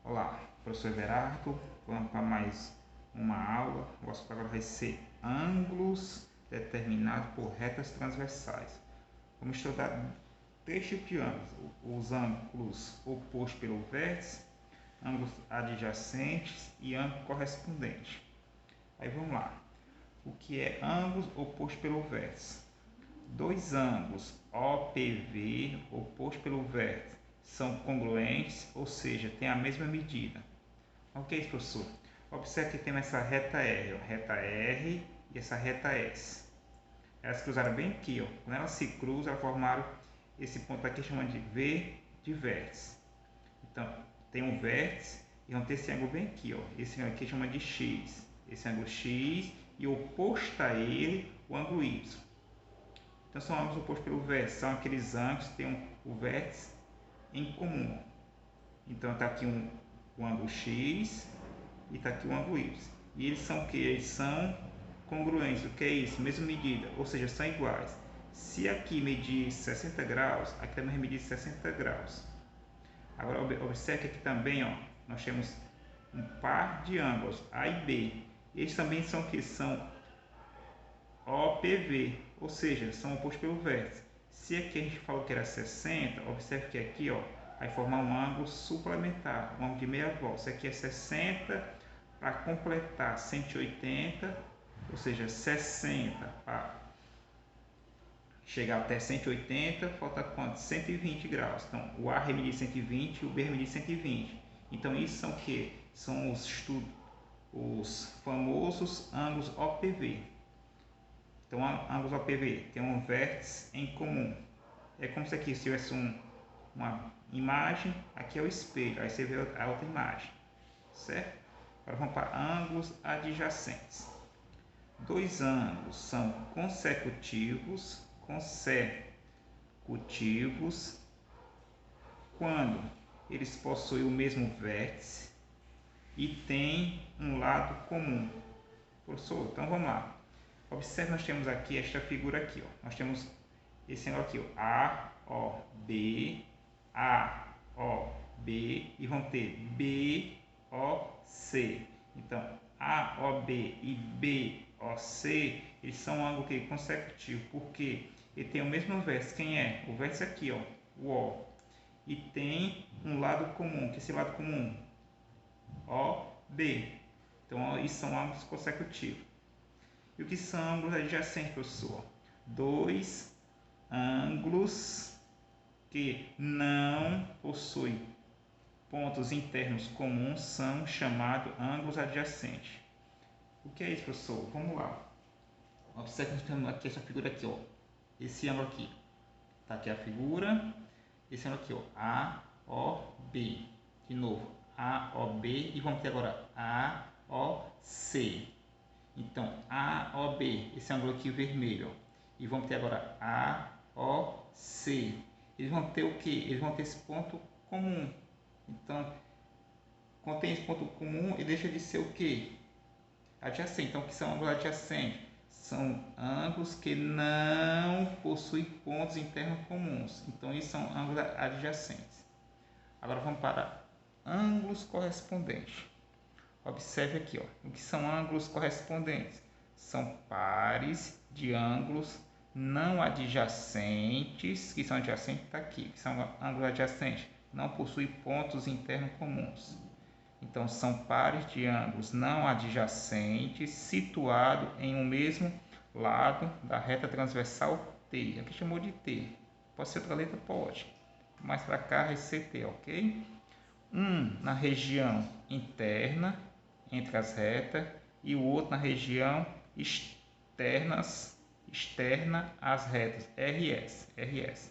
Olá, professor Everardo, vamos para mais uma aula. O nosso agora vai ser ângulos determinados por retas transversais. Vamos estudar três tipos de ângulos: os ângulos opostos pelo vértice, ângulos adjacentes e ângulo correspondente. Aí vamos lá. O que é ângulos opostos pelo vértice? Dois ângulos OPV opostos pelo vértice são congruentes, ou seja, têm a mesma medida. O que é isso, professor? Observe que temos essa reta R, reta R e essa reta S. Elas cruzaram bem aqui, ó. Quando elas se cruzam, elas formaram esse ponto aqui chamado de V de vértice. Então, tem um vértice e vamos ter esse ângulo bem aqui, ó. Esse ângulo aqui chama de X. Esse ângulo X e oposto a ele o ângulo Y. Então, são ângulos opostos pelo vértice. São aqueles ângulos que têm o vértice em comum. Então, está aqui o ângulo X e está aqui o ângulo Y. E eles são o que? Eles são congruentes. O que é isso? Mesma medida, ou seja, são iguais. Se aqui medir 60 graus, aqui também vai medir 60 graus. Agora, observe que aqui também, ó, nós temos um par de ângulos, A e B. Eles também são o que? São OPV, ou seja, são opostos pelo vértice. Se aqui a gente falou que era 60, observe que aqui, ó, vai formar um ângulo suplementar, um ângulo de meia volta. Isso aqui é 60 para completar 180, ou seja, 60 para chegar até 180, falta quanto? 120 graus. Então, o A vai medir 120 e o B vai medir 120. Então, isso são o quê? São os famosos ângulos OPV. Então, ângulos OPV tem um vértice em comum. É como se aqui tivesse uma imagem, aqui é o espelho, aí você vê a outra imagem, certo? Agora vamos para ângulos adjacentes. Dois ângulos são consecutivos quando eles possuem o mesmo vértice e têm um lado comum. Professor, então vamos lá. Observe, nós temos aqui esta figura aqui, ó. Nós temos esse ângulo aqui, ó, AOB, AOB e vão ter BOC. Então, AOB e BOC, eles são ângulos consecutivos, porque ele tem o mesmo vértice. Quem é? O vértice aqui, ó, o O. E tem um lado comum, que é esse lado comum, OB. Então, isso são ângulos consecutivos. E o que são ângulos adjacentes, professor? Dois ângulos que não possuem pontos internos comuns são chamados ângulos adjacentes. O que é isso, professor? Vamos lá. Observe que nós temos aqui essa figura aqui, ó. Esse ângulo aqui. Tá aqui a figura. Esse ângulo aqui, ó. AOB. De novo, AOB. E vamos ter agora AOC. Então, AOB, esse ângulo aqui vermelho, ó. E vamos ter agora AOC. Eles vão ter o que? Eles vão ter esse ponto comum. Então, quando tem esse ponto comum, ele deixa de ser o que? Adjacente. Então, o que são ângulos adjacentes? São ângulos que não possuem pontos internos comuns. Então, isso são ângulos adjacentes. Agora, vamos para ângulos correspondentes. Observe aqui, ó, o que são ângulos correspondentes? São pares de ângulos não adjacentes, que são adjacentes, está aqui, que são ângulos adjacentes, não possuem pontos internos comuns. Então, são pares de ângulos não adjacentes situados em um mesmo lado da reta transversal T. Aqui chamou de T. Pode ser outra letra? Pode. Mais para cá vai ser T, ok? Na região interna, entre as retas, e o outro na região externa às retas, RS.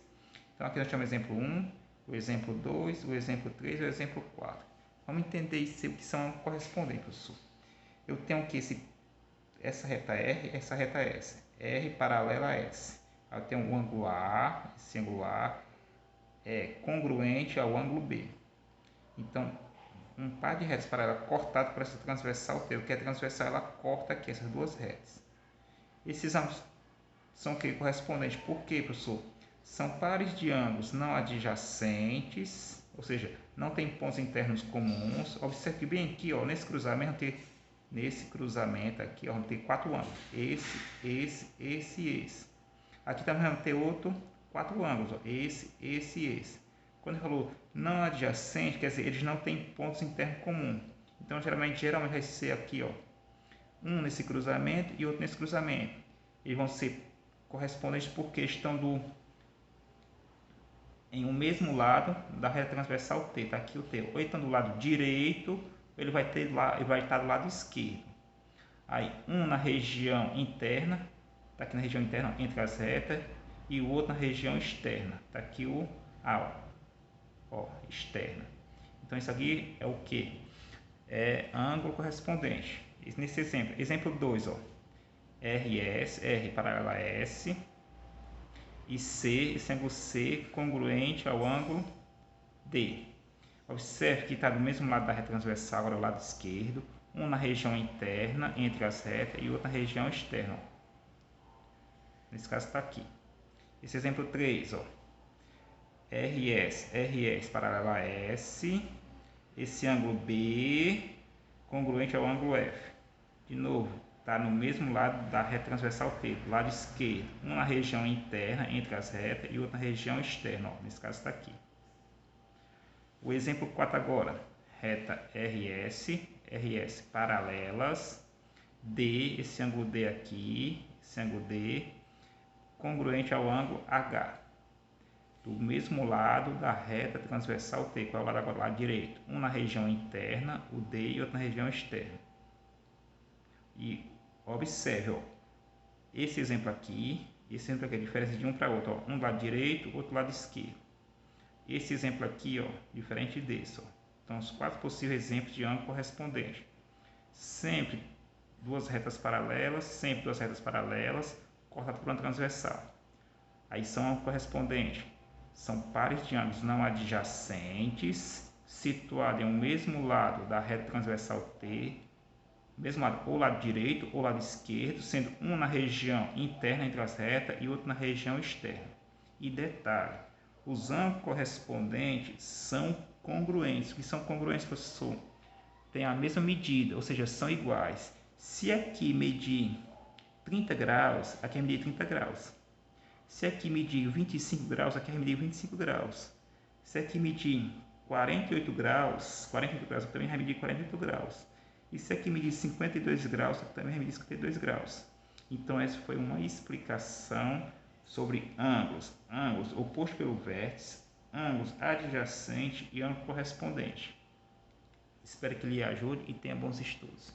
Então, aqui nós temos o exemplo 1, o exemplo 2, o exemplo 3 e o exemplo 4. Vamos entender isso, o que são correspondentes, professor. Eu tenho aqui essa reta R, essa reta S. R paralela a S. Eu tenho o ângulo A, esse ângulo A é congruente ao ângulo B. Então, um par de retas paralelas cortado por essa transversal T. O que é transversal? Ela corta aqui essas duas retas. Esses ângulos são correspondentes. Por quê, professor? São pares de ângulos não adjacentes ou seja, não tem pontos internos comuns. Observe que bem aqui, ó, nesse cruzamento aqui, ó, vamos ter 4 ângulos, esse e esse. Aqui também vamos ter 4 ângulos, ó, esse. Quando falou não adjacente, quer dizer, eles não têm pontos internos comuns. Então, geralmente vai ser aqui, ó, um nesse cruzamento e outro nesse cruzamento. Eles vão ser correspondentes porque estão em um mesmo lado da reta transversal T. Tá aqui o T. Ou então do lado direito, ele vai estar do lado esquerdo. Aí, um na região interna, tá aqui na região interna entre as retas, e o outro na região externa. Tá aqui o ó, externa. Então isso aqui é o que? É ângulo correspondente. Nesse exemplo 2, ó, R paralela a S, e esse ângulo C congruente ao ângulo D. Observe que está do mesmo lado da reta transversal, agora o lado esquerdo, um na região interna entre as retas e outro na região externa. Nesse caso está aqui. Esse exemplo 3, ó, RS paralelo a S, esse ângulo B congruente ao ângulo F. De novo, está no mesmo lado da reta transversal T, do lado esquerdo, um na região interna entre as retas e outro na região externa, ó, nesse caso está aqui. O exemplo 4 agora, reta RS paralelas, D, esse ângulo D aqui, esse ângulo D, congruente ao ângulo H, do mesmo lado da reta transversal T, qual é o lado agora? Lado direito, um na região interna, o D, e outro na região externa. E observe, ó, esse exemplo aqui é a diferença de um para outro, ó, um lado direito, outro lado esquerdo. Esse exemplo aqui, ó, diferente desse, ó. Então, os 4 possíveis exemplos de ângulo correspondente. Sempre duas retas paralelas, cortadas por uma transversal. Aí são ângulos correspondentes. São pares de ângulos não adjacentes, situados em um mesmo lado da reta transversal T, mesmo lado, ou lado direito ou lado esquerdo, sendo um na região interna entre as retas e outro na região externa. E detalhe, os ângulos correspondentes são congruentes. O que são congruentes, professor? Tem a mesma medida, ou seja, são iguais. Se aqui medir 30 graus, aqui vai medir 30 graus. Se aqui medir 25 graus, aqui vai medir 25 graus. Se aqui medir 48 graus, aqui também vai medir 48 graus. E se aqui medir 52 graus, aqui também vai medir 52 graus. Então, essa foi uma explicação sobre ângulos opostos pelo vértice, ângulos adjacentes e ângulo correspondente. Espero que lhe ajude e tenha bons estudos.